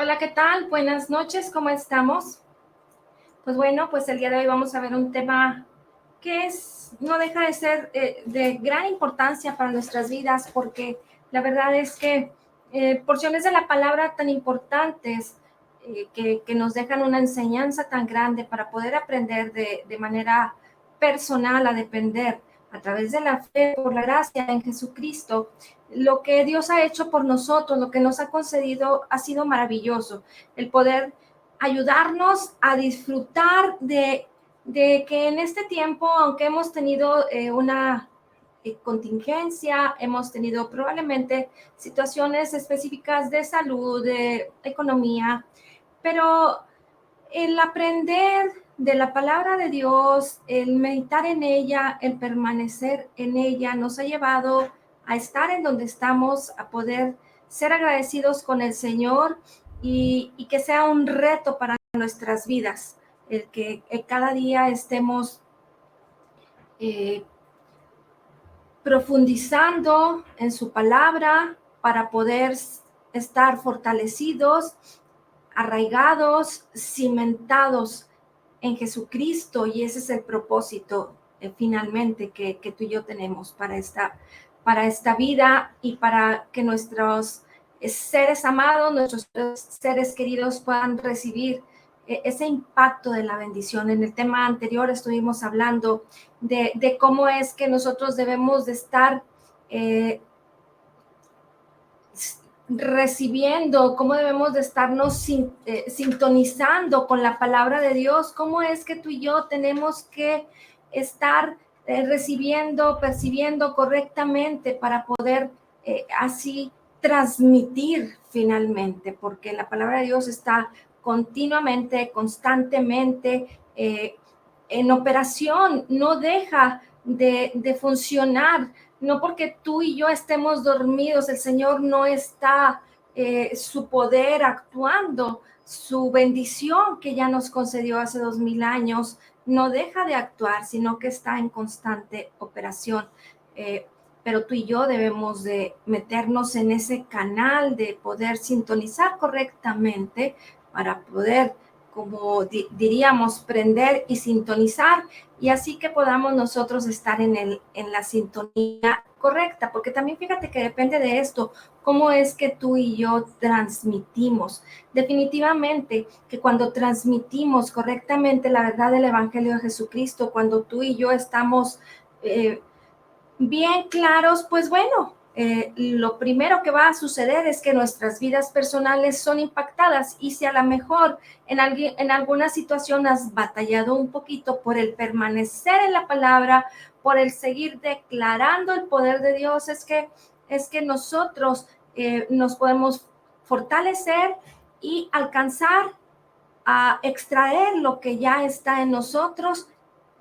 Hola, ¿qué tal? Buenas noches, ¿cómo estamos? Pues bueno, pues el día de hoy vamos a ver un tema que no deja de ser de gran importancia para nuestras vidas, porque la verdad es que porciones de la palabra tan importantes que nos dejan una enseñanza tan grande para poder aprender de manera personal a depender a través de la fe, por la gracia en Jesucristo. Lo que Dios ha hecho por nosotros, lo que nos ha concedido, ha sido maravilloso. El poder ayudarnos a disfrutar de que en este tiempo, aunque hemos tenido una contingencia, hemos tenido probablemente situaciones específicas de salud, de economía, pero el aprender de la palabra de Dios, el meditar en ella, el permanecer en ella, nos ha llevado a estar en donde estamos, a poder ser agradecidos con el Señor y que sea un reto para nuestras vidas, el que cada día estemos eh, profundizando en su palabra para poder estar fortalecidos, arraigados, cimentados en Jesucristo, y ese es el propósito finalmente que tú y yo tenemos para esta vida y para que nuestros seres amados, nuestros seres queridos puedan recibir ese impacto de la bendición. En el tema anterior estuvimos hablando de cómo es que nosotros debemos de estar recibiendo, cómo debemos de estarnos sintonizando con la palabra de Dios, cómo es que tú y yo tenemos que estar recibiendo, percibiendo correctamente para poder así transmitir finalmente, porque la palabra de Dios está continuamente, constantemente en operación, no deja de funcionar. No porque tú y yo estemos dormidos, el Señor no está su poder actuando, su bendición que ya nos concedió hace 2000 años, no deja de actuar, sino que está en constante operación. Pero tú y yo debemos de meternos en ese canal de poder sintonizar correctamente para poder, como diríamos, prender y sintonizar, y así que podamos nosotros estar en la sintonía correcta, porque también fíjate que depende de esto, cómo es que tú y yo transmitimos. Definitivamente que cuando transmitimos correctamente la verdad del Evangelio de Jesucristo, cuando tú y yo estamos bien claros, pues bueno, lo primero que va a suceder es que nuestras vidas personales son impactadas, y si a lo mejor en alguna situación has batallado un poquito por el permanecer en la palabra, por el seguir declarando el poder de Dios, es que nosotros nos podemos fortalecer y alcanzar a extraer lo que ya está en nosotros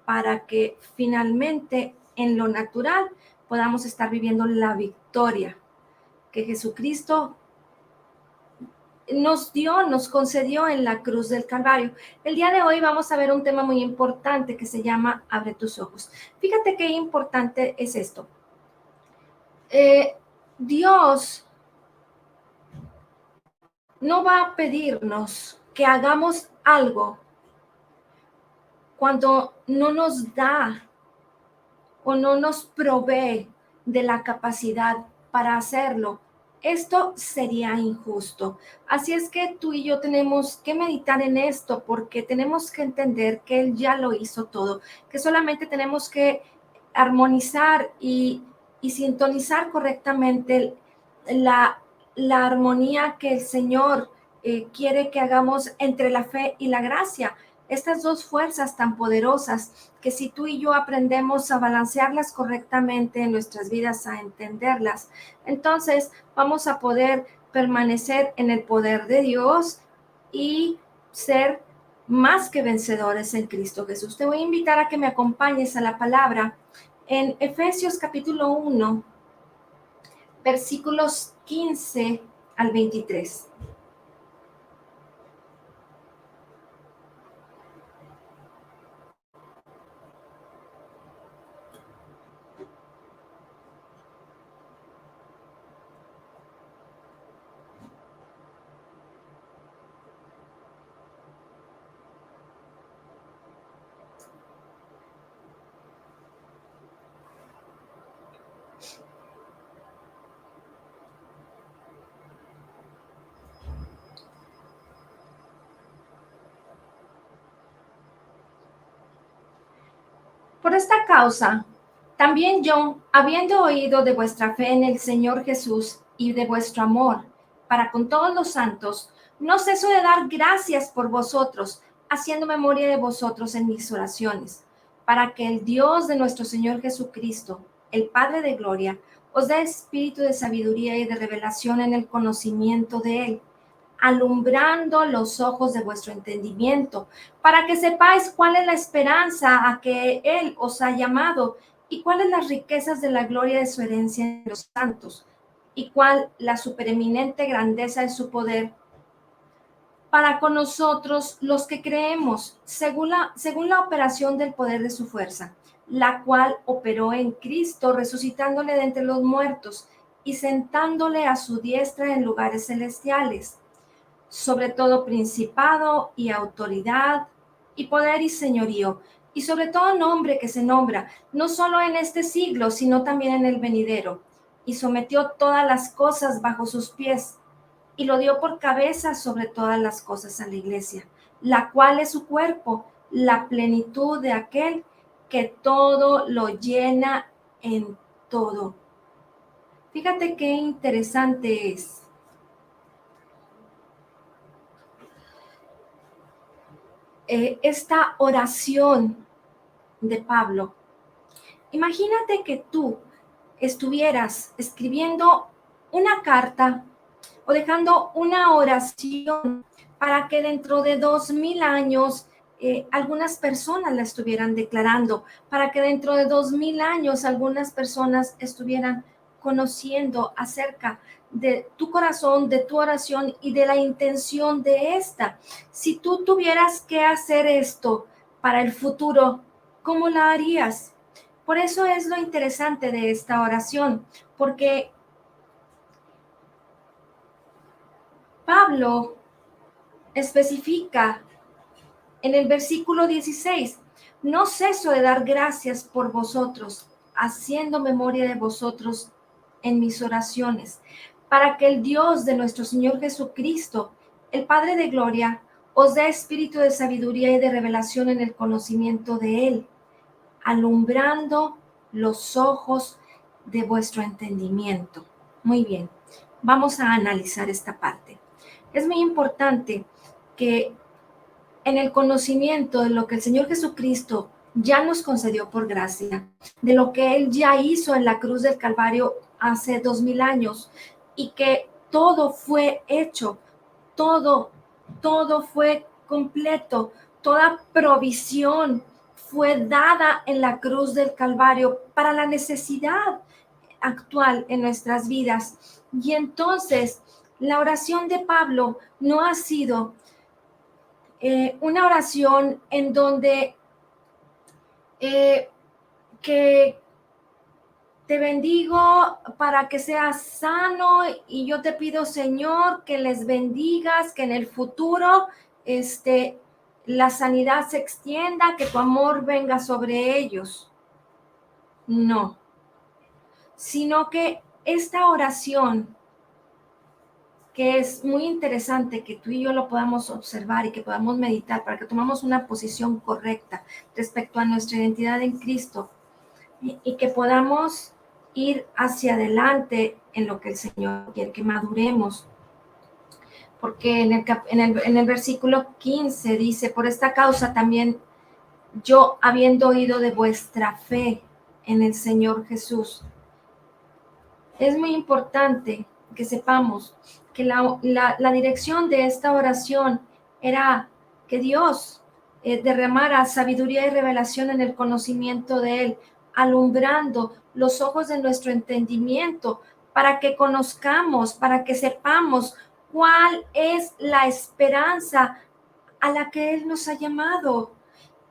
para que finalmente en lo natural podamos estar viviendo la victoria que Jesucristo nos dio, nos concedió en la cruz del Calvario. El día de hoy vamos a ver un tema muy importante que se llama Abre tus ojos. Fíjate qué importante es esto. Dios no va a pedirnos que hagamos algo cuando no nos da o no nos provee de la capacidad para hacerlo. Esto sería injusto. Así es que tú y yo tenemos que meditar en esto, porque tenemos que entender que Él ya lo hizo todo, que solamente tenemos que armonizar y sintonizar correctamente la armonía que el Señor quiere que hagamos entre la fe y la gracia. Estas dos fuerzas tan poderosas que si tú y yo aprendemos a balancearlas correctamente en nuestras vidas, a entenderlas, entonces vamos a poder permanecer en el poder de Dios y ser más que vencedores en Cristo Jesús. Te voy a invitar a que me acompañes a la palabra en Efesios capítulo 1, versículos 15 al 23. Por esta causa, también yo, habiendo oído de vuestra fe en el Señor Jesús y de vuestro amor para con todos los santos, no ceso de dar gracias por vosotros, haciendo memoria de vosotros en mis oraciones, para que el Dios de nuestro Señor Jesucristo, el Padre de gloria, os dé espíritu de sabiduría y de revelación en el conocimiento de Él, alumbrando los ojos de vuestro entendimiento, para que sepáis cuál es la esperanza a que Él os ha llamado y cuáles las riquezas de la gloria de su herencia en los santos, y cuál la supereminente grandeza de su poder para con nosotros los que creemos, según la operación del poder de su fuerza, la cual operó en Cristo, resucitándole de entre los muertos y sentándole a su diestra en lugares celestiales, sobre todo principado y autoridad y poder y señorío, y sobre todo nombre que se nombra, no solo en este siglo, sino también en el venidero, y sometió todas las cosas bajo sus pies, y lo dio por cabeza sobre todas las cosas a la iglesia, la cual es su cuerpo, la plenitud de aquel que todo lo llena en todo. Fíjate qué interesante es. Esta oración de Pablo. Imagínate que tú estuvieras escribiendo una carta o dejando una oración para que dentro de 2000 años algunas personas la estuvieran declarando, para que dentro de 2000 años algunas personas estuvieran conociendo acerca de tu corazón, de tu oración y de la intención de esta. Si tú tuvieras que hacer esto para el futuro, ¿cómo la harías? Por eso es lo interesante de esta oración, porque Pablo especifica en el versículo 16, no ceso de dar gracias por vosotros, haciendo memoria de vosotros en mis oraciones, para que el Dios de nuestro Señor Jesucristo, el Padre de gloria, os dé espíritu de sabiduría y de revelación en el conocimiento de Él, alumbrando los ojos de vuestro entendimiento. Muy bien, vamos a analizar esta parte. Es muy importante que en el conocimiento de lo que el Señor Jesucristo ya nos concedió por gracia, de lo que Él ya hizo en la cruz del Calvario hace 2000 años y que todo fue hecho, todo fue completo, toda provisión fue dada en la cruz del Calvario para la necesidad actual en nuestras vidas. Y entonces la oración de Pablo no ha sido una oración en donde que te bendigo para que seas sano y yo te pido, Señor, que les bendigas, que en el futuro la sanidad se extienda, que tu amor venga sobre ellos. No, sino que esta oración, que es muy interesante que tú y yo lo podamos observar y que podamos meditar para que tomemos una posición correcta respecto a nuestra identidad en Cristo y que podamos ir hacia adelante en lo que el Señor quiere, que maduremos. Porque en el versículo 15 dice, por esta causa también yo, habiendo oído de vuestra fe en el Señor Jesús. Es muy importante que sepamos que la dirección de esta oración era que Dios derramara sabiduría y revelación en el conocimiento de Él, alumbrando los ojos de nuestro entendimiento para que conozcamos, para que sepamos cuál es la esperanza a la que Él nos ha llamado.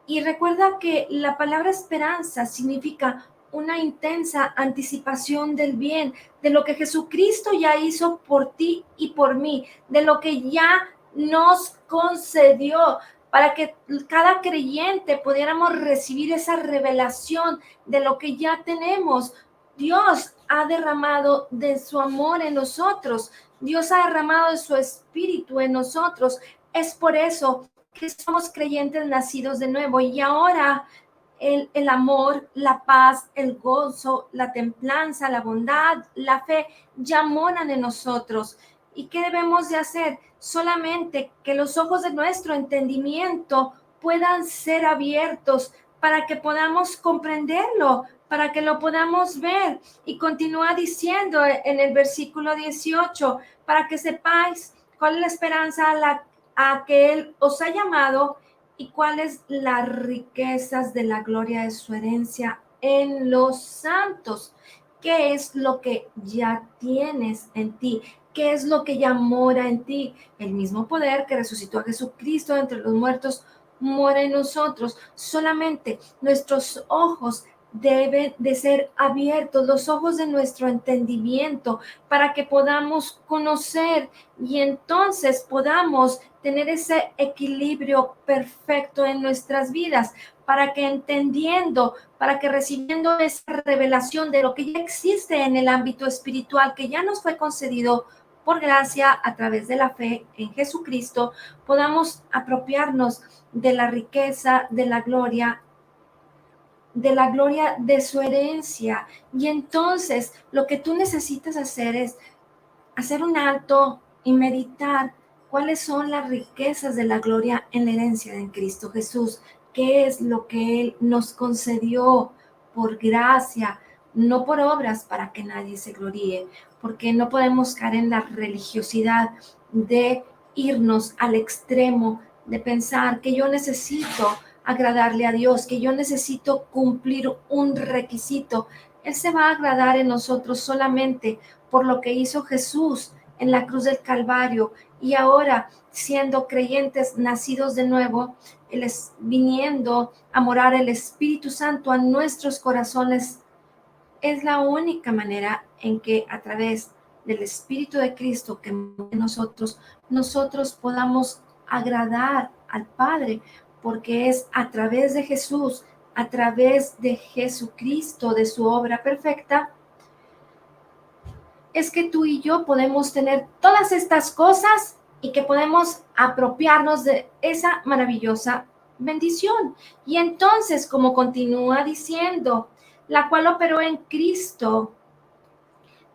Y recuerda que la palabra esperanza significa una intensa anticipación del bien, de lo que Jesucristo ya hizo por ti y por mí, de lo que ya nos concedió, para que cada creyente pudiéramos recibir esa revelación de lo que ya tenemos. Dios ha derramado de su amor en nosotros, Dios ha derramado de su espíritu en nosotros. Es por eso que somos creyentes nacidos de nuevo y ahora el amor, la paz, el gozo, la templanza, la bondad, la fe, ya moran en nosotros. ¿Y qué debemos de hacer? Solamente que los ojos de nuestro entendimiento puedan ser abiertos para que podamos comprenderlo, para que lo podamos ver. Y continúa diciendo en el versículo 18, para que sepáis cuál es la esperanza a que Él os ha llamado y cuáles las riquezas de la gloria de su herencia en los santos. ¿Qué es lo que ya tienes en ti? ¿Qué es lo que ya mora en ti? El mismo poder que resucitó a Jesucristo entre los muertos mora en nosotros. Solamente nuestros ojos deben de ser abiertos, los ojos de nuestro entendimiento, para que podamos conocer y entonces podamos tener ese equilibrio perfecto en nuestras vidas, para que entendiendo, para que recibiendo esa revelación de lo que ya existe en el ámbito espiritual, que ya nos fue concedido por gracia a través de la fe en Jesucristo, podamos apropiarnos de la riqueza, de la gloria de su herencia. Y entonces lo que tú necesitas hacer es hacer un alto y meditar cuáles son las riquezas de la gloria en la herencia de Cristo Jesús, qué es lo que Él nos concedió por gracia, no por obras para que nadie se gloríe, porque no podemos caer en la religiosidad de irnos al extremo, de pensar que yo necesito agradarle a Dios, que yo necesito cumplir un requisito. Él se va a agradar en nosotros solamente por lo que hizo Jesús en la cruz del Calvario, y ahora siendo creyentes nacidos de nuevo, Él es viniendo a morar el Espíritu Santo a nuestros corazones. Es la única manera en que a través del Espíritu de Cristo que en nosotros podamos agradar al Padre, porque es a través de Jesús, a través de Jesucristo, de su obra perfecta, es que tú y yo podemos tener todas estas cosas y que podemos apropiarnos de esa maravillosa bendición. Y entonces, como continúa diciendo, la cual operó en Cristo,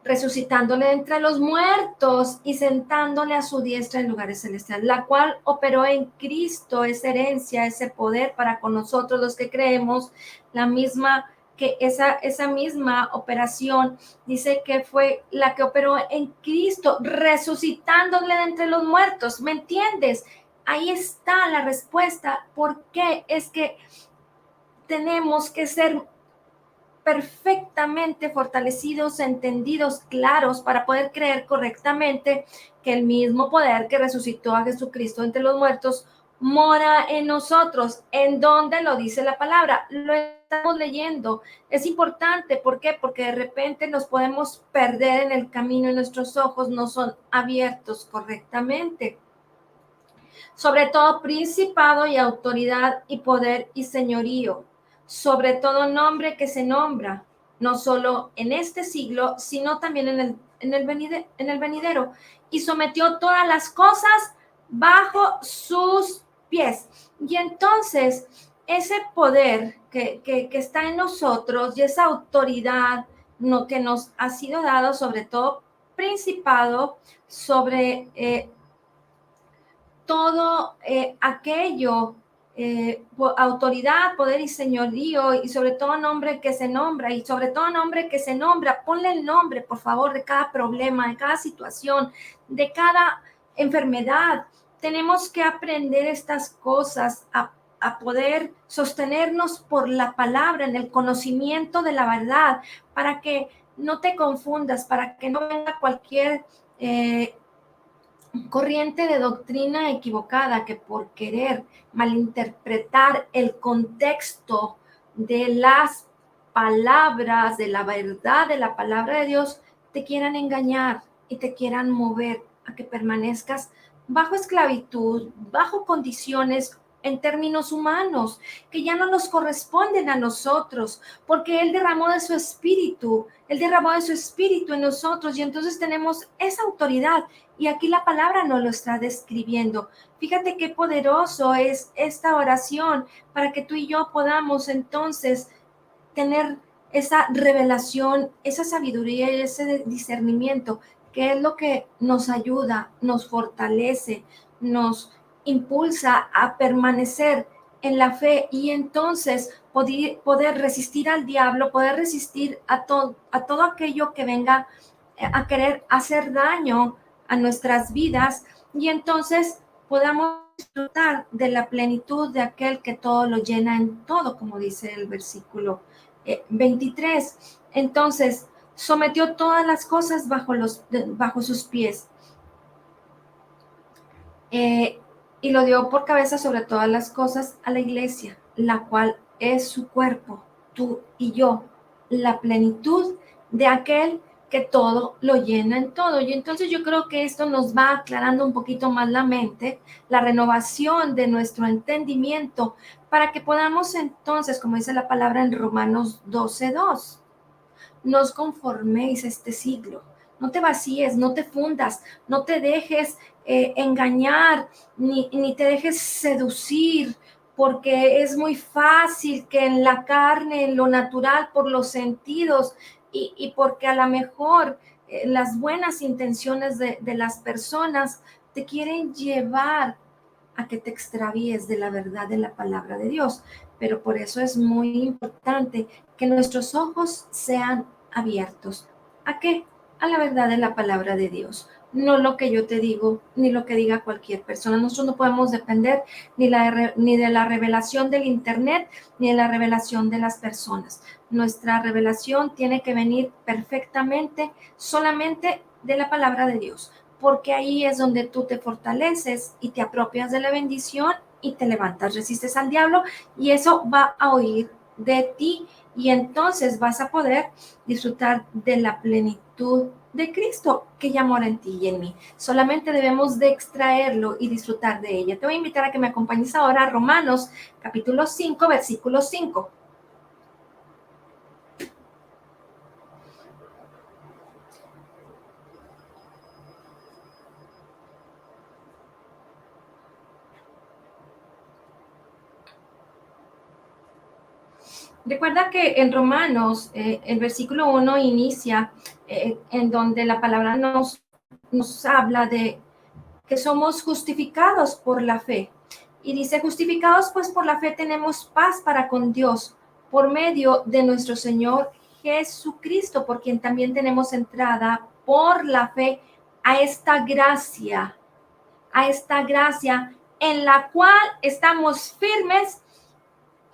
resucitándole entre los muertos y sentándole a su diestra en lugares celestiales, la cual operó en Cristo esa herencia, ese poder para con nosotros los que creemos, la misma que esa misma operación dice que fue la que operó en Cristo, resucitándole de entre los muertos. ¿Me entiendes? Ahí está la respuesta. ¿Por qué es que tenemos que ser perfectamente fortalecidos, entendidos, claros para poder creer correctamente que el mismo poder que resucitó a Jesucristo entre los muertos mora en nosotros? ¿En dónde lo dice la palabra? Lo estamos leyendo. Es importante, ¿por qué? Porque de repente nos podemos perder en el camino y nuestros ojos no son abiertos correctamente. Sobre todo principado y autoridad y poder y señorío, sobre todo nombre que se nombra, no solo en este siglo, sino también en el venidero, y sometió todas las cosas bajo sus pies. Y entonces, ese poder que está en nosotros y esa autoridad que nos ha sido dado, sobre todo principado, sobre todo aquello, autoridad, poder y señorío, y sobre todo nombre que se nombra, y sobre todo nombre que se nombra, ponle el nombre, por favor, de cada problema, de cada situación, de cada enfermedad. Tenemos que aprender estas cosas, a poder sostenernos por la palabra, en el conocimiento de la verdad, para que no te confundas, para que no venga cualquier corriente de doctrina equivocada que por querer malinterpretar el contexto de las palabras, de la verdad de la palabra de Dios, te quieran engañar y te quieran mover a que permanezcas bajo esclavitud, bajo condiciones en términos humanos, que ya no nos corresponden a nosotros, porque Él derramó de su espíritu, Él derramó de su espíritu en nosotros y entonces tenemos esa autoridad. Y aquí la palabra nos lo está describiendo. Fíjate qué poderoso es esta oración para que tú y yo podamos entonces tener esa revelación, esa sabiduría y ese discernimiento, que es lo que nos ayuda, nos fortalece, nos impulsa a permanecer en la fe y entonces poder resistir al diablo, poder resistir a todo aquello que venga a querer hacer daño a nuestras vidas y entonces podamos disfrutar de la plenitud de aquel que todo lo llena en todo, como dice el versículo 23. Entonces, sometió todas las cosas bajo sus pies y lo dio por cabeza sobre todas las cosas a la iglesia, la cual es su cuerpo, tú y yo, la plenitud de aquel que todo lo llena en todo. Y entonces yo creo que esto nos va aclarando un poquito más la mente, la renovación de nuestro entendimiento, para que podamos entonces, como dice la palabra en Romanos 12:2, no os conforméis a este siglo. No te vacíes, no te fundas, no te dejes engañar, ni te dejes seducir, porque es muy fácil que en la carne, en lo natural, por los sentidos, y porque a lo mejor las buenas intenciones de las personas te quieren llevar a que te extravíes de la verdad de la palabra de Dios. Pero por eso es muy importante que nuestros ojos sean abiertos. ¿A qué? A la verdad de la palabra de Dios. No lo que yo te digo, ni lo que diga cualquier persona. Nosotros no podemos depender ni de la revelación del Internet, ni de la revelación de las personas. Nuestra revelación tiene que venir perfectamente solamente de la palabra de Dios, porque ahí es donde tú te fortaleces y te apropias de la bendición y te levantas, resistes al diablo y eso va a oír de ti y entonces vas a poder disfrutar de la plenitud de Cristo que ya mora en ti y en mí. Solamente debemos de extraerlo y disfrutar de ella. Te voy a invitar a que me acompañes ahora a Romanos capítulo 5, versículo 5. Recuerda que en Romanos, el versículo 1 inicia en donde la palabra nos habla de que somos justificados por la fe. Y dice, justificados pues por la fe tenemos paz para con Dios por medio de nuestro Señor Jesucristo, por quien también tenemos entrada por la fe a esta gracia en la cual estamos firmes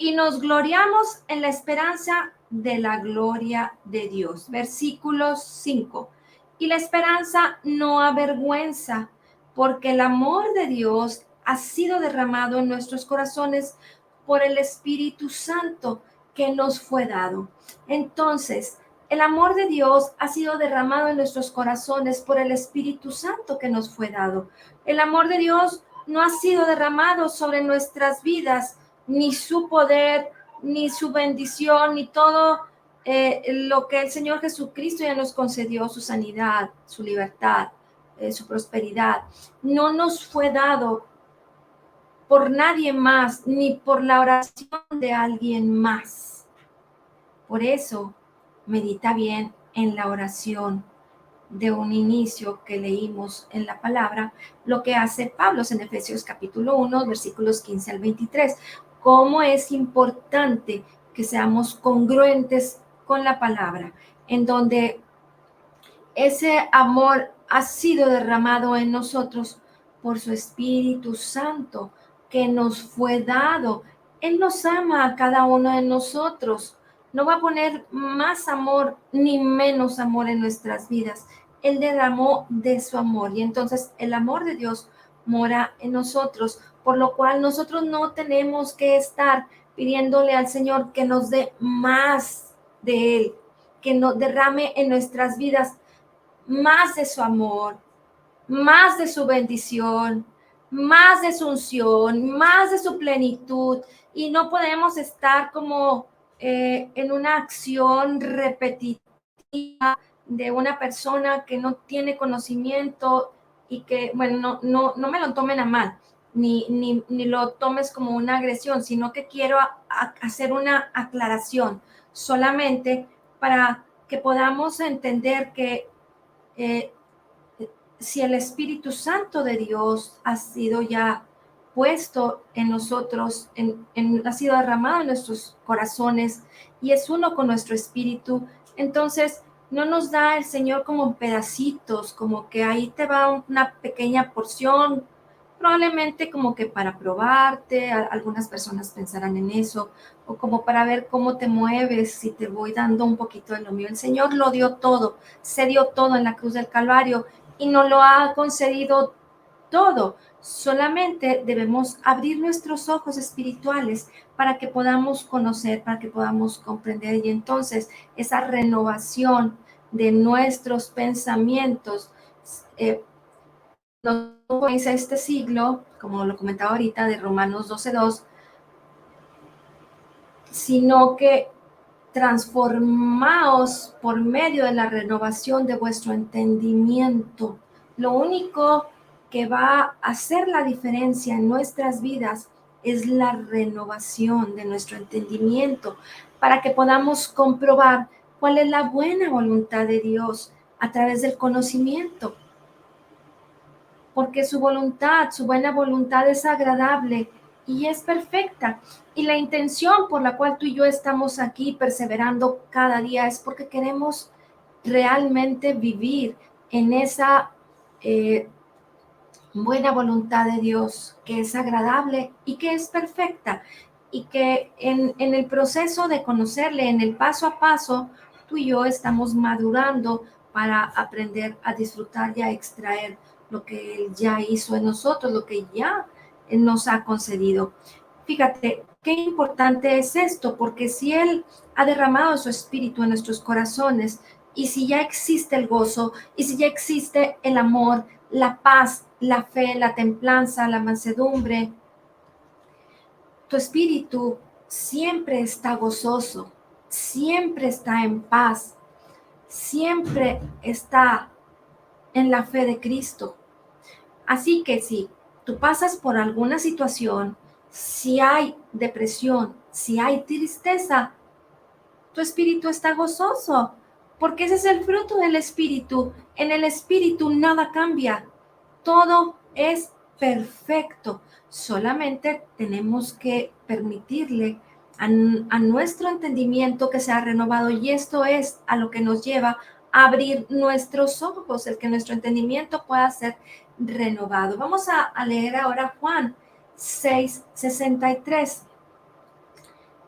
y nos gloriamos en la esperanza de la gloria de Dios. Versículo 5. Y la esperanza no avergüenza, porque el amor de Dios ha sido derramado en nuestros corazones por el Espíritu Santo que nos fue dado. Entonces, el amor de Dios ha sido derramado en nuestros corazones por el Espíritu Santo que nos fue dado. El amor de Dios no ha sido derramado sobre nuestras vidas, ni su poder, ni su bendición, ni todo lo que el Señor Jesucristo ya nos concedió, su sanidad, su libertad, su prosperidad, no nos fue dado por nadie más, ni por la oración de alguien más. Por eso, medita bien en la oración de un inicio que leímos en la palabra, lo que hace Pablo en Efesios capítulo 1, versículos 15 al 23. Cómo es importante que seamos congruentes con la palabra, en donde ese amor ha sido derramado en nosotros por su Espíritu Santo que nos fue dado. Él nos ama a cada uno de nosotros. No va a poner más amor ni menos amor en nuestras vidas. Él derramó de su amor y entonces el amor de Dios mora en nosotros, por lo cual nosotros no tenemos que estar pidiéndole al Señor que nos dé más de Él, que nos derrame en nuestras vidas más de su amor, más de su bendición, más de su unción, más de su plenitud, y no podemos estar como en una acción repetitiva de una persona que no tiene conocimiento y que, bueno, no me lo tomen a mal, ni lo tomes como una agresión, sino que quiero hacer una aclaración solamente para que podamos entender que eh, si el Espíritu Santo de Dios ha sido ya puesto en nosotros, ha sido derramado en nuestros corazones y es uno con nuestro espíritu, entonces no nos da el Señor como pedacitos, como que ahí te va una pequeña porción, probablemente como que para probarte, algunas personas pensarán en eso, o como para ver cómo te mueves, si te voy dando un poquito de lo mío. El Señor lo dio todo, se dio todo en la cruz del Calvario y nos lo ha concedido todo. Solamente debemos abrir nuestros ojos espirituales para que podamos conocer, para que podamos comprender, y entonces esa renovación de nuestros pensamientos no comienza este siglo, como lo comentaba ahorita de Romanos 12:2, sino que transformaos por medio de la renovación de vuestro entendimiento. Lo único que va a hacer la diferencia en nuestras vidas es la renovación de nuestro entendimiento para que podamos comprobar cuál es la buena voluntad de Dios a través del conocimiento, porque su voluntad, su buena voluntad es agradable y es perfecta. Y la intención por la cual tú y yo estamos aquí perseverando cada día es porque queremos realmente vivir en esa buena voluntad de Dios, que es agradable y que es perfecta. Y que en el proceso de conocerle, en el paso a paso, tú y yo estamos madurando para aprender a disfrutar y a extraer lo que Él ya hizo en nosotros, lo que ya nos ha concedido. Fíjate, qué importante es esto, porque si Él ha derramado su espíritu en nuestros corazones, y si ya existe el gozo, y si ya existe el amor, la paz, la fe, la templanza, la mansedumbre, tu espíritu siempre está gozoso, siempre está en paz, siempre está en la fe de Cristo. Así que si tú pasas por alguna situación, si hay depresión, si hay tristeza, tu espíritu está gozoso, porque ese es el fruto del espíritu. En el espíritu nada cambia, todo es perfecto. Solamente tenemos que permitirle a nuestro entendimiento que sea renovado, y esto es a lo que nos lleva a abrir nuestros ojos, el que nuestro entendimiento pueda ser renovado. Vamos a leer ahora Juan 6:63.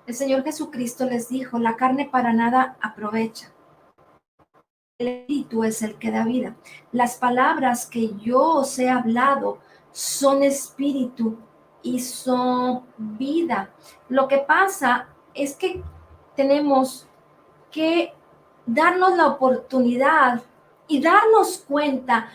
El Señor Jesucristo les dijo: la carne para nada aprovecha, el espíritu es el que da vida. Las palabras que yo os he hablado son espíritu y son vida. Lo que pasa es que tenemos que darnos la oportunidad y darnos cuenta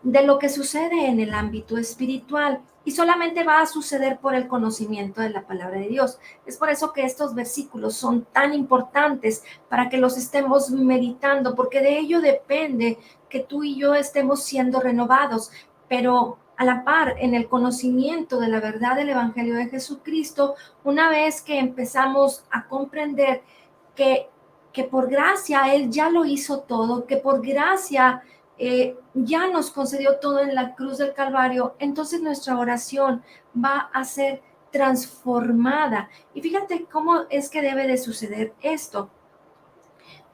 de lo que sucede en el ámbito espiritual, y solamente va a suceder por el conocimiento de la palabra de Dios. Es por eso que estos versículos son tan importantes para que los estemos meditando, porque de ello depende que tú y yo estemos siendo renovados, pero a la par en el conocimiento de la verdad del Evangelio de Jesucristo. Una vez que empezamos a comprender que por gracia Él ya lo hizo todo, que por gracia ya nos concedió todo en la cruz del Calvario, entonces nuestra oración va a ser transformada. Y fíjate cómo es que debe de suceder esto.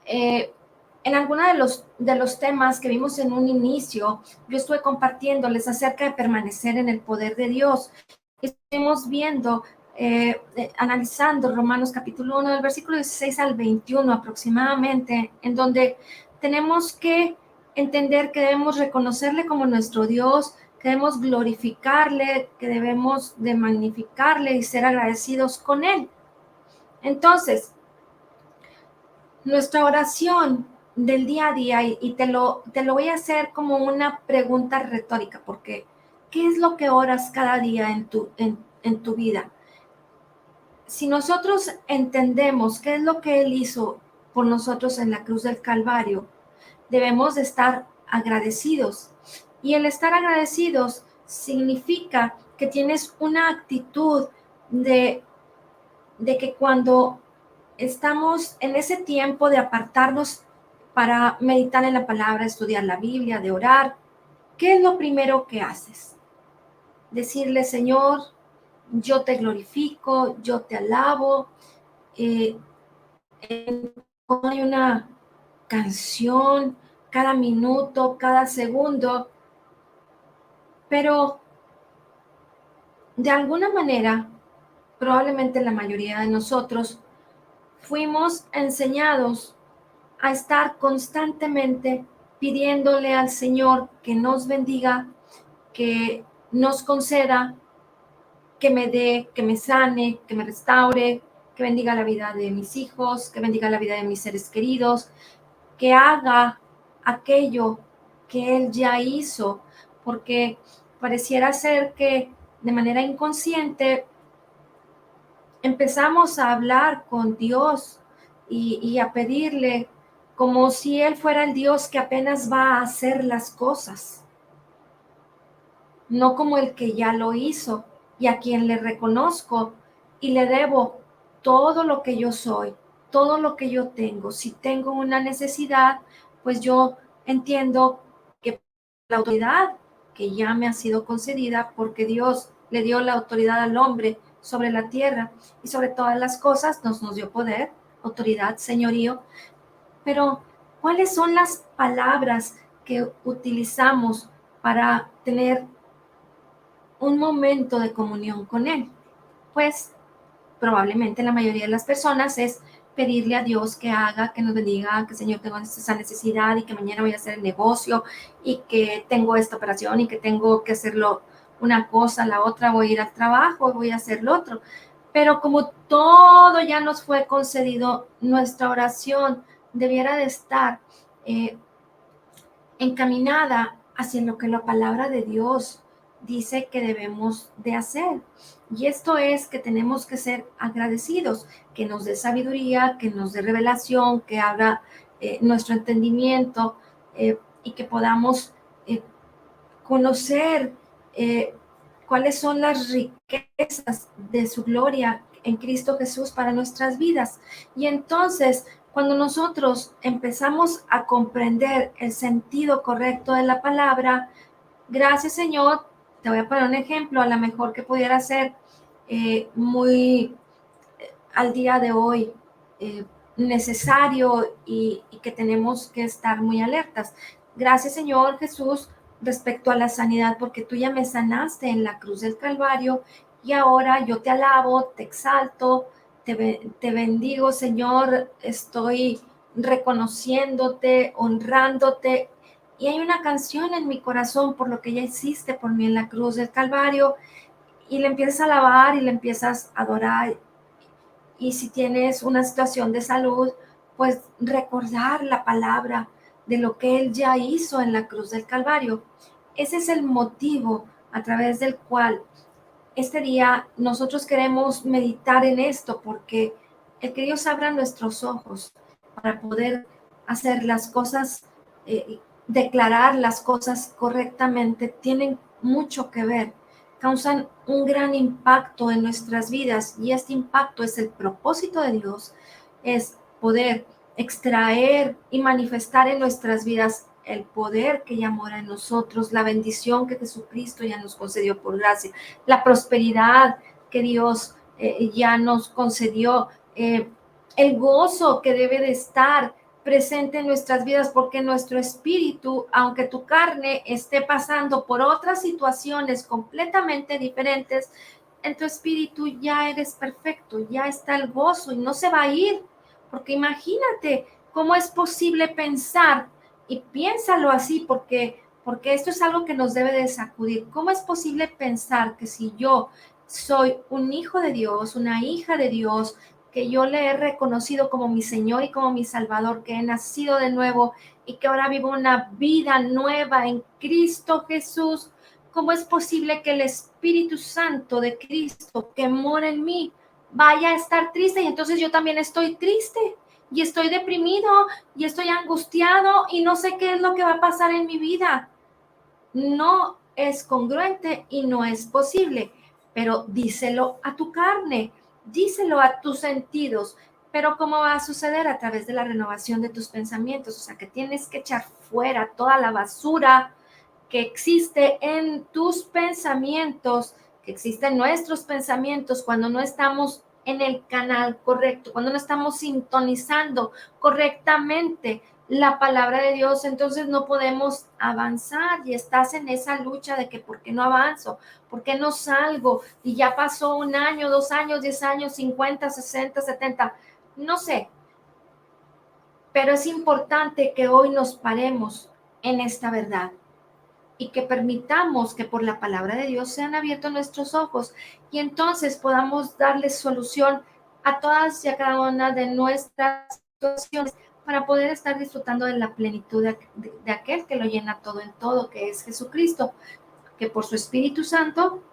En alguno de los temas que vimos en un inicio, yo estuve compartiéndoles acerca de permanecer en el poder de Dios. Estuvimos viendo, analizando Romanos capítulo 1, del versículo 16 al 21 aproximadamente, en donde tenemos que entender que debemos reconocerle como nuestro Dios, que debemos glorificarle, que debemos de magnificarle y ser agradecidos con Él. Entonces, nuestra oración del día a día, y te lo voy a hacer como una pregunta retórica, porque ¿Qué es lo que oras cada día en tu vida? Si nosotros entendemos qué es lo que Él hizo por nosotros en la cruz del Calvario, debemos de estar agradecidos. Y el estar agradecidos significa que tienes una actitud de que cuando estamos en ese tiempo de apartarnos para meditar en la palabra, estudiar la Biblia, de orar, ¿qué es lo primero que haces? Decirle, Señor, yo te glorifico, yo te alabo. Hay una canción cada minuto, cada segundo, pero de alguna manera, probablemente la mayoría de nosotros fuimos enseñados a estar constantemente pidiéndole al Señor que nos bendiga, que nos conceda, que me dé, que me sane, que me restaure, que bendiga la vida de mis hijos, que bendiga la vida de mis seres queridos, que haga aquello que Él ya hizo, porque pareciera ser que de manera inconsciente empezamos a hablar con Dios y a pedirle como si Él fuera el Dios que apenas va a hacer las cosas, no como el que ya lo hizo y a quien le reconozco y le debo todo lo que yo soy, todo lo que yo tengo. Si tengo una necesidad, pues yo entiendo que la autoridad que ya me ha sido concedida, porque Dios le dio la autoridad al hombre sobre la tierra y sobre todas las cosas, nos dio poder, autoridad, señorío, pero ¿cuáles son las palabras que utilizamos para tener un momento de comunión con Él? Pues probablemente la mayoría de las personas es pedirle a Dios que haga, que nos bendiga, que Señor tengo esa necesidad y que mañana voy a hacer el negocio y que tengo esta operación y que tengo que hacerlo una cosa, la otra, voy a ir al trabajo, voy a hacer lo otro. Pero como todo ya nos fue concedido, nuestra oración debiera de estar eh, encaminada hacia lo que la palabra de Dios dice que debemos de hacer. Y esto es que tenemos que ser agradecidos, que nos dé sabiduría, que nos dé revelación, que abra nuestro entendimiento y que podamos eh, conocer eh, cuáles son las riquezas de su gloria en Cristo Jesús para nuestras vidas. Y entonces, cuando nosotros empezamos a comprender el sentido correcto de la palabra, gracias Señor, te voy a poner un ejemplo, a lo mejor que pudiera ser muy al día de hoy necesario y que tenemos que estar muy alertas. Gracias, Señor Jesús, respecto a la sanidad, porque tú ya me sanaste en la cruz del Calvario y ahora yo te alabo, te exalto, te bendigo, Señor, estoy reconociéndote, honrándote. Y hay una canción en mi corazón por lo que ya hiciste por mí en la cruz del Calvario y le empiezas a alabar y le empiezas a adorar y si tienes una situación de salud, pues recordar la palabra de lo que Él ya hizo en la cruz del Calvario. Ese es el motivo a través del cual este día nosotros queremos meditar en esto, porque el que Dios abra nuestros ojos para poder hacer las cosas, declarar las cosas correctamente, tienen mucho que ver, causan un gran impacto en nuestras vidas y este impacto es el propósito de Dios, es poder extraer y manifestar en nuestras vidas el poder que ya mora en nosotros, la bendición que Jesucristo ya nos concedió por gracia, la prosperidad que Dios ya nos concedió, el gozo que debe de estar presente en nuestras vidas, porque nuestro espíritu, aunque tu carne esté pasando por otras situaciones completamente diferentes, en tu espíritu ya eres perfecto, ya está el gozo y no se va a ir, porque imagínate cómo es posible pensar, y piénsalo así, porque esto es algo que nos debe de sacudir. ¿Cómo es posible pensar que si yo soy un hijo de Dios, una hija de Dios, que yo le he reconocido como mi Señor y como mi Salvador, que he nacido de nuevo y que ahora vivo una vida nueva en Cristo Jesús, ¿Cómo es posible que el Espíritu Santo de Cristo que mora en mí vaya a estar triste? Y entonces yo también estoy triste y estoy deprimido y estoy angustiado y no sé qué es lo que va a pasar en mi vida. No es congruente y no es posible, pero díselo a tu carne, díselo a tus sentidos. Pero ¿cómo va a suceder? A través de la renovación de tus pensamientos. O sea, que tienes que echar fuera toda la basura que existe en tus pensamientos, que existe en nuestros pensamientos cuando no estamos en el canal correcto, cuando no estamos sintonizando correctamente la palabra de Dios, entonces no podemos avanzar y estás en esa lucha de que ¿por qué no avanzo? ¿Por qué no salgo? Y ya pasó 1 año, 2 años, 10 años, 50, 60, 70, no sé, pero es importante que hoy nos paremos en esta verdad y que permitamos que por la palabra de Dios sean abiertos nuestros ojos y entonces podamos darle solución a todas y a cada una de nuestras situaciones para poder estar disfrutando de la plenitud de aquel que lo llena todo en todo, que es Jesucristo, que por su Espíritu Santo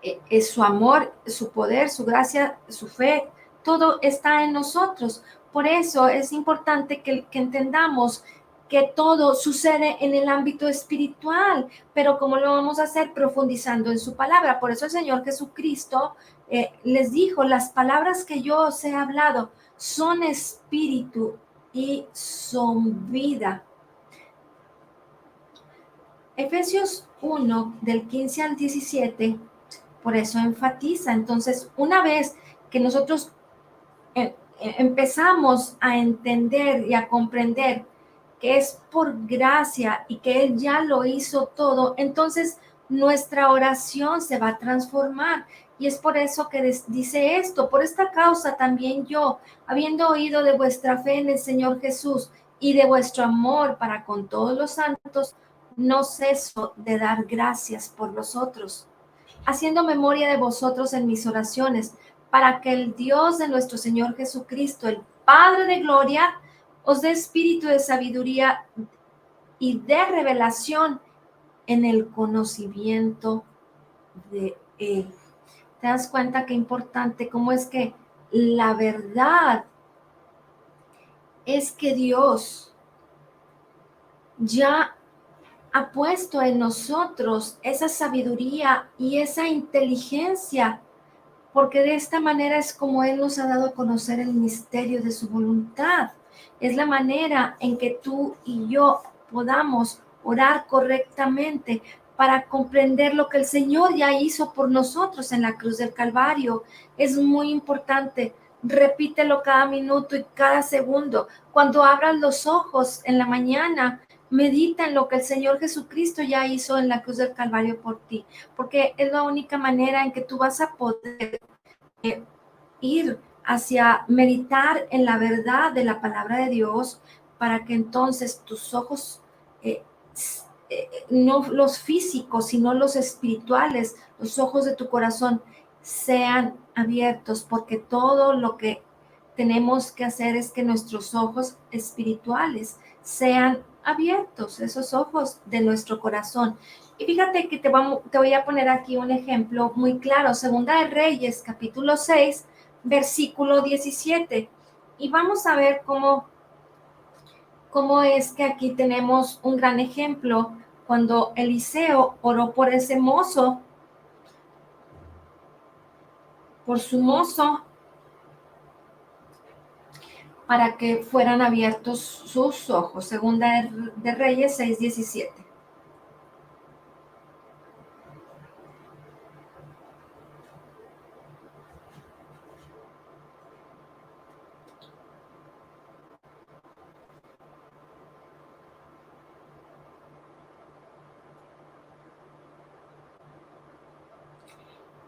es su amor, su poder, su gracia, su fe, todo está en nosotros. Por eso es importante que entendamos que todo sucede en el ámbito espiritual, pero ¿cómo lo vamos a hacer? Profundizando en su palabra. Por eso el Señor Jesucristo les dijo, las palabras que yo os he hablado son espíritu y son vida. Efesios 1, del 15 al 17, por eso enfatiza. Entonces, una vez que nosotros empezamos a entender y a comprender que es por gracia y que Él ya lo hizo todo, entonces nuestra oración se va a transformar. Y es por eso que dice esto, por esta causa también yo, habiendo oído de vuestra fe en el Señor Jesús y de vuestro amor para con todos los santos, no ceso de dar gracias por vosotros, haciendo memoria de vosotros en mis oraciones, para que el Dios de nuestro Señor Jesucristo, el Padre de gloria, os dé espíritu de sabiduría y de revelación en el conocimiento de Él. ¿Te das cuenta qué importante? Cómo es que la verdad es que Dios ya ha puesto en nosotros esa sabiduría y esa inteligencia, porque de esta manera es como Él nos ha dado a conocer el misterio de su voluntad. Es la manera en que tú y yo podamos orar correctamente para comprender lo que el Señor ya hizo por nosotros en la cruz del Calvario. Es muy importante. Repítelo cada minuto y cada segundo. Cuando abras los ojos en la mañana, medita en lo que el Señor Jesucristo ya hizo en la cruz del Calvario por ti, porque es la única manera en que tú vas a poder ir hacia meditar en la verdad de la palabra de Dios, para que entonces tus ojos, no los físicos, sino los espirituales, los ojos de tu corazón sean abiertos, porque todo lo que tenemos que hacer es que nuestros ojos espirituales sean abiertos, esos ojos de nuestro corazón. Y fíjate que te voy a poner aquí un ejemplo muy claro, Segunda de Reyes, capítulo 6, versículo 17. Y vamos a ver cómo es que aquí tenemos un gran ejemplo cuando Eliseo oró por ese mozo, por su mozo, para que fueran abiertos sus ojos. Segunda de Reyes 6:17.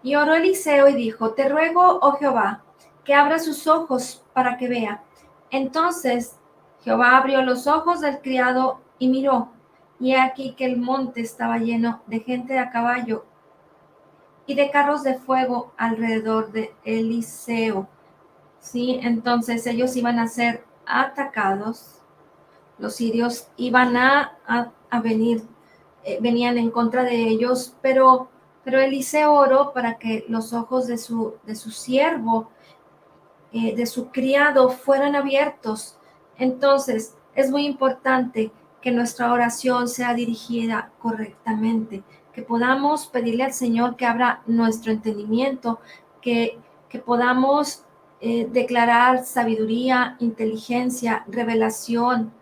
Y oró Eliseo y dijo, te ruego, oh Jehová, que abra sus ojos para que vea. Entonces Jehová abrió los ojos del criado y miró, y he aquí que el monte estaba lleno de gente a caballo y de carros de fuego alrededor de Eliseo. Sí, entonces ellos iban a ser atacados, los sirios iban a venir venían en contra de ellos, pero Eliseo oró para que los ojos de su siervo, de su criado, fueran abiertos. Entonces, es muy importante que nuestra oración sea dirigida correctamente, que podamos pedirle al Señor que abra nuestro entendimiento, que podamos declarar sabiduría, inteligencia, revelación,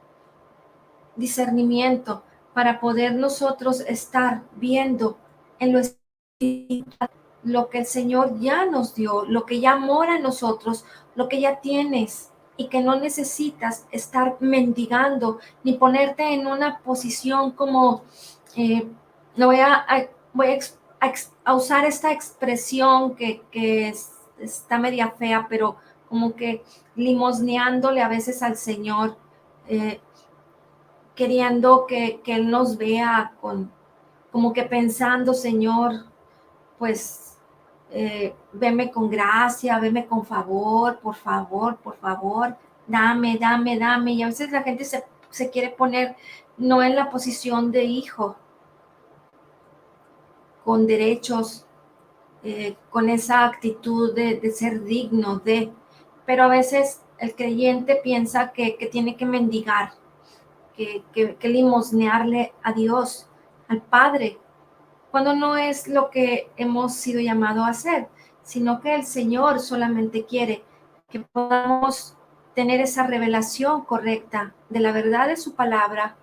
discernimiento, para poder nosotros estar viendo en lo espiritual lo que el Señor ya nos dio, lo que ya mora en nosotros, lo que ya tienes, y que no necesitas estar mendigando ni ponerte en una posición como, no voy a usar esta expresión está media fea, pero como que limosneándole a veces al Señor, queriendo que Él nos vea como que pensando, Señor, pues veme con gracia, veme con favor, por favor, dame, dame, dame. Y a veces la gente se quiere poner no en la posición de hijo, con derechos, con esa actitud de ser digno pero a veces el creyente piensa que tiene que mendigar, que limosnearle a Dios, al Padre, cuando no es lo que hemos sido llamados a hacer, sino que el Señor solamente quiere que podamos tener esa revelación correcta de la verdad de su palabra,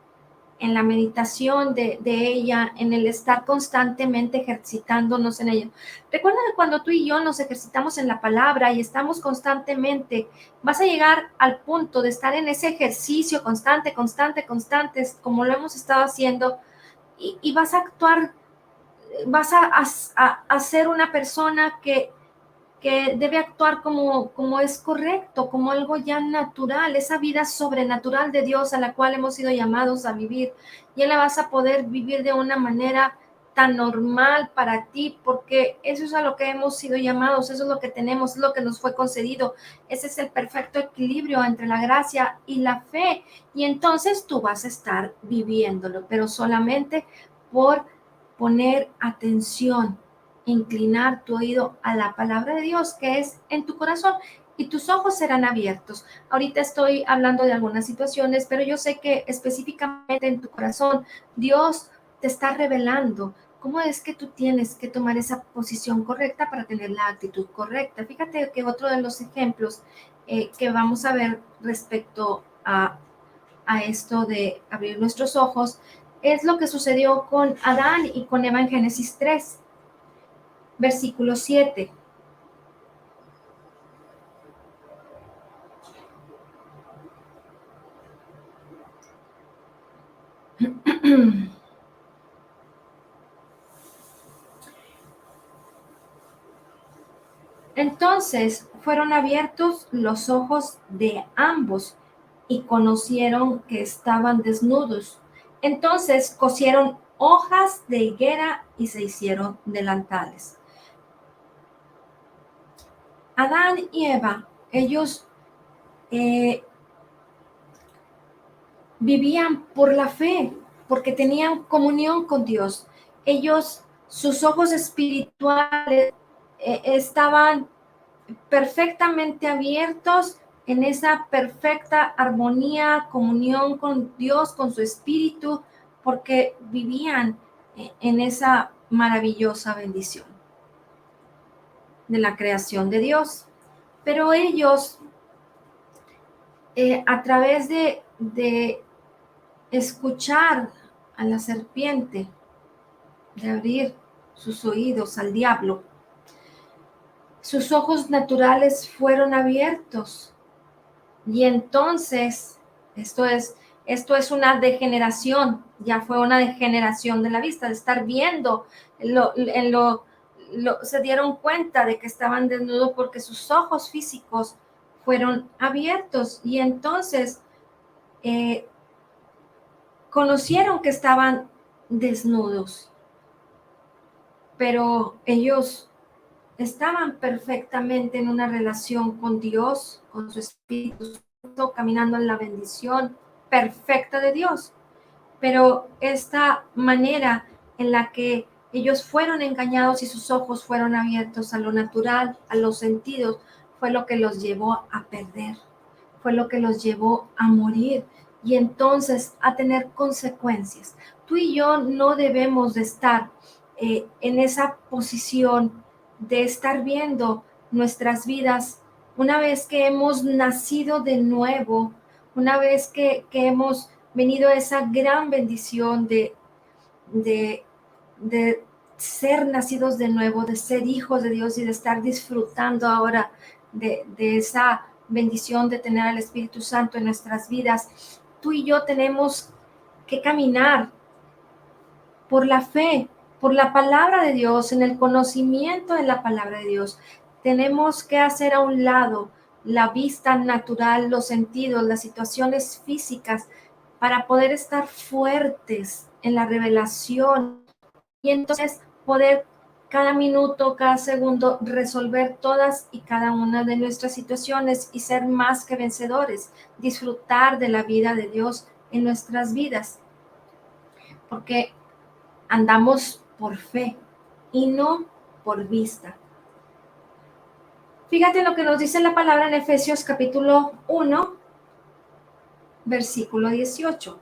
en la meditación de ella, en el estar constantemente ejercitándonos en ella. Recuerda que cuando tú y yo nos ejercitamos en la palabra y estamos constantemente, vas a llegar al punto de estar en ese ejercicio constante, como lo hemos estado haciendo, y vas a actuar, vas a ser una persona que debe actuar como es correcto, como algo ya natural, esa vida sobrenatural de Dios a la cual hemos sido llamados a vivir. Y la vas a poder vivir de una manera tan normal para ti, porque eso es a lo que hemos sido llamados, eso es lo que tenemos, es lo que nos fue concedido. Ese es el perfecto equilibrio entre la gracia y la fe. Y entonces tú vas a estar viviéndolo, pero solamente por poner atención, inclinar tu oído a la palabra de Dios que es en tu corazón, y tus ojos serán abiertos. Ahorita estoy hablando de algunas situaciones, pero yo sé que específicamente en tu corazón Dios te está revelando cómo es que tú tienes que tomar esa posición correcta para tener la actitud correcta. Fíjate que otro de los ejemplos que vamos a ver respecto a esto de abrir nuestros ojos es lo que sucedió con Adán y con Eva en Génesis 3. Versículo 7. Entonces fueron abiertos los ojos de ambos y conocieron que estaban desnudos. Entonces cosieron hojas de higuera y se hicieron delantales. Adán y Eva, ellos vivían por la fe, porque tenían comunión con Dios. Ellos, sus ojos espirituales estaban perfectamente abiertos en esa perfecta armonía, comunión con Dios, con su espíritu, porque vivían en esa maravillosa bendición de la creación de Dios. Pero ellos, a través de escuchar a la serpiente, de abrir sus oídos al diablo, sus ojos naturales fueron abiertos. Y entonces, esto es una degeneración, ya fue una degeneración de la vista, de estar viendo, se dieron cuenta de que estaban desnudos porque sus ojos físicos fueron abiertos, y entonces conocieron que estaban desnudos, pero ellos estaban perfectamente en una relación con Dios, con su Espíritu Santo, caminando en la bendición perfecta de Dios. Pero esta manera en la que ellos fueron engañados y sus ojos fueron abiertos a lo natural, a los sentidos, fue lo que los llevó a perder, fue lo que los llevó a morir y entonces a tener consecuencias. Tú y yo no debemos de estar en esa posición de estar viendo nuestras vidas una vez que hemos nacido de nuevo, una vez que hemos venido a esa gran bendición de, de ser nacidos de nuevo, de ser hijos de Dios y de estar disfrutando ahora de esa bendición de tener al Espíritu Santo en nuestras vidas. Tú y yo tenemos que caminar por la fe, por la palabra de Dios, en el conocimiento de la palabra de Dios. Tenemos que hacer a un lado la vista natural, los sentidos, las situaciones físicas, para poder estar fuertes en la revelación y entonces poder cada minuto, cada segundo resolver todas y cada una de nuestras situaciones y ser más que vencedores, disfrutar de la vida de Dios en nuestras vidas, porque andamos por fe y no por vista. Fíjate lo que nos dice la palabra en Efesios capítulo 1, versículo 18.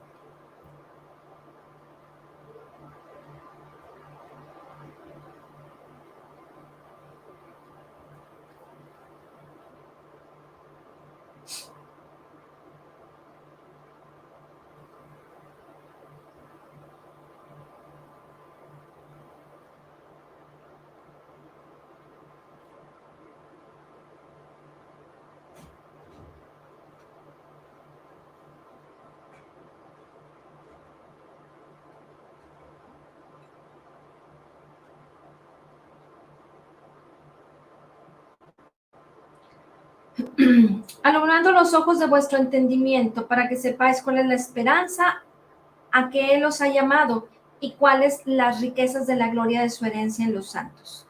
Alumbrando los ojos de vuestro entendimiento para que sepáis cuál es la esperanza a que Él os ha llamado y cuáles las riquezas de la gloria de su herencia en los santos.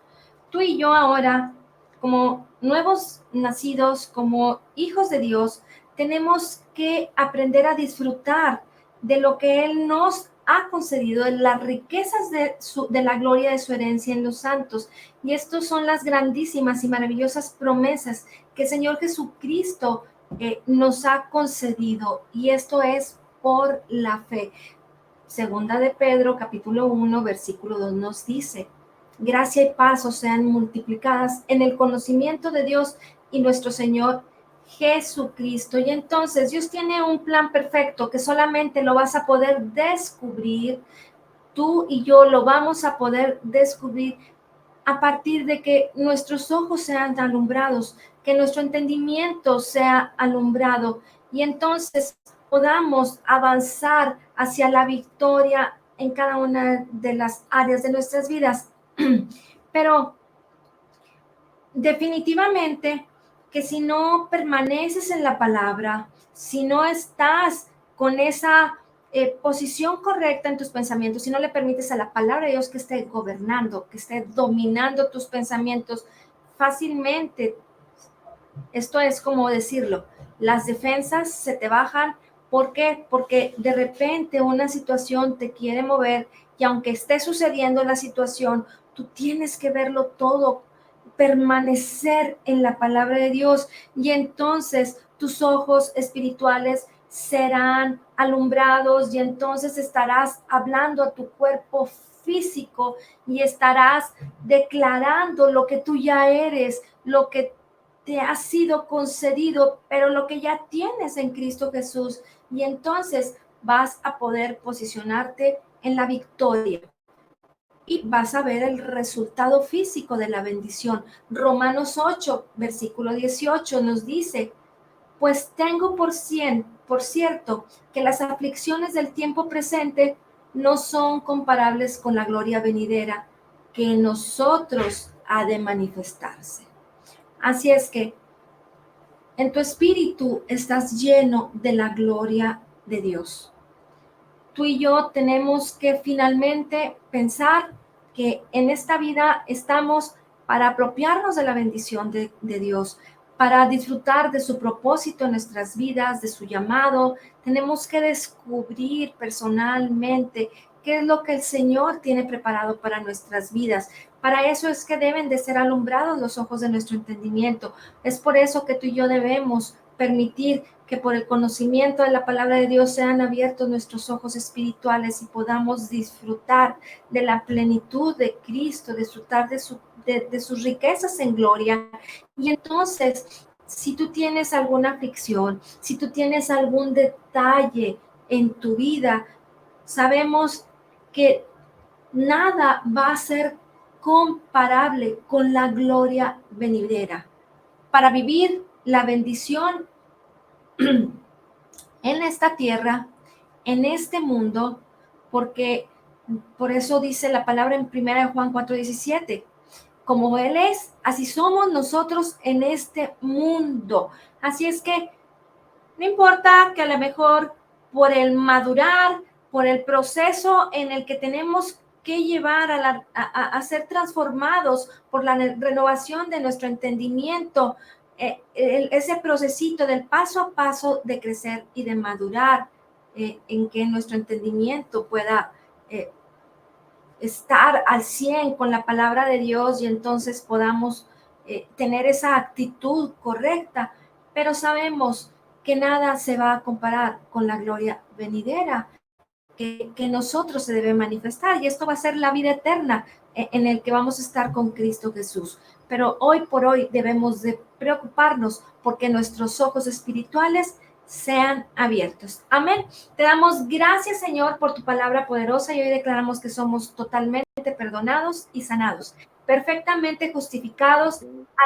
Tú y yo ahora, como nuevos nacidos, como hijos de Dios, tenemos que aprender a disfrutar de lo que Él nos ha concedido, de las riquezas de la gloria de su herencia en los santos. Y estas son las grandísimas y maravillosas promesas que el Señor Jesucristo nos ha concedido. Y esto es por la fe. Segunda de Pedro, capítulo 1, versículo 2 nos dice: gracia y paz os sean multiplicadas en el conocimiento de Dios y nuestro Señor Jesucristo. Y entonces Dios tiene un plan perfecto que solamente lo vas a poder descubrir, tú y yo lo vamos a poder descubrir a partir de que nuestros ojos sean alumbrados, que nuestro entendimiento sea alumbrado y entonces podamos avanzar hacia la victoria en cada una de las áreas de nuestras vidas. Pero definitivamente que si no permaneces en la palabra, si no estás con esa posición correcta en tus pensamientos, si no le permites a la palabra de Dios que esté gobernando, que esté dominando tus pensamientos, fácilmente, esto es como decirlo, las defensas se te bajan. ¿Por qué? Porque de repente una situación te quiere mover y aunque esté sucediendo la situación, tú tienes que verlo todo, permanecer en la palabra de Dios y entonces tus ojos espirituales serán alumbrados y entonces estarás hablando a tu cuerpo físico y estarás declarando lo que tú ya eres, lo que te ha sido concedido, pero lo que ya tienes en Cristo Jesús. Y entonces vas a poder posicionarte en la victoria y vas a ver el resultado físico de la bendición. Romanos 8, versículo 18 nos dice: pues tengo por cierto que las aflicciones del tiempo presente no son comparables con la gloria venidera que en nosotros ha de manifestarse. Así es que en tu espíritu estás lleno de la gloria de Dios. Tú y yo tenemos que finalmente pensar que en esta vida estamos para apropiarnos de la bendición de Dios, para disfrutar de su propósito en nuestras vidas, de su llamado. Tenemos que descubrir personalmente qué es lo que el Señor tiene preparado para nuestras vidas. Para eso es que deben de ser alumbrados los ojos de nuestro entendimiento. Es por eso que tú y yo debemos permitir que por el conocimiento de la palabra de Dios sean abiertos nuestros ojos espirituales y podamos disfrutar de la plenitud de Cristo, disfrutar de sus riquezas en gloria. Y entonces, si tú tienes alguna aflicción, si tú tienes algún detalle en tu vida, sabemos que nada va a ser comparable con la gloria venidera. Para vivir la bendición en esta tierra, en este mundo, porque por eso dice la palabra en 1 Juan 4:17, como Él es, así somos nosotros en este mundo. Así es que no importa que a lo mejor por el madurar, por el proceso en el que tenemos que llevar a ser transformados por la renovación de nuestro entendimiento, ese procesito del paso a paso de crecer y de madurar, en que nuestro entendimiento pueda estar al 100 con la palabra de Dios y entonces podamos tener esa actitud correcta, pero sabemos que nada se va a comparar con la gloria venidera que nosotros se debe manifestar, y esto va a ser la vida eterna en el que vamos a estar con Cristo Jesús. Pero hoy por hoy debemos de preocuparnos porque nuestros ojos espirituales sean abiertos. Amén. Te damos gracias, Señor, por tu palabra poderosa, y hoy declaramos que somos totalmente perdonados y sanados, perfectamente justificados,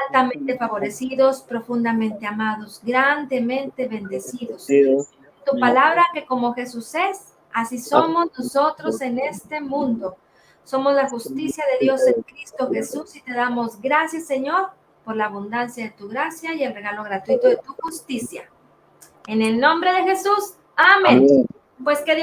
altamente favorecidos, profundamente amados, grandemente bendecidos. Tu palabra que como Jesús es, así somos nosotros en este mundo. Somos la justicia de Dios en Cristo Jesús y te damos gracias, Señor, por la abundancia de tu gracia y el regalo gratuito de tu justicia. En el nombre de Jesús, amén. Pues que Dios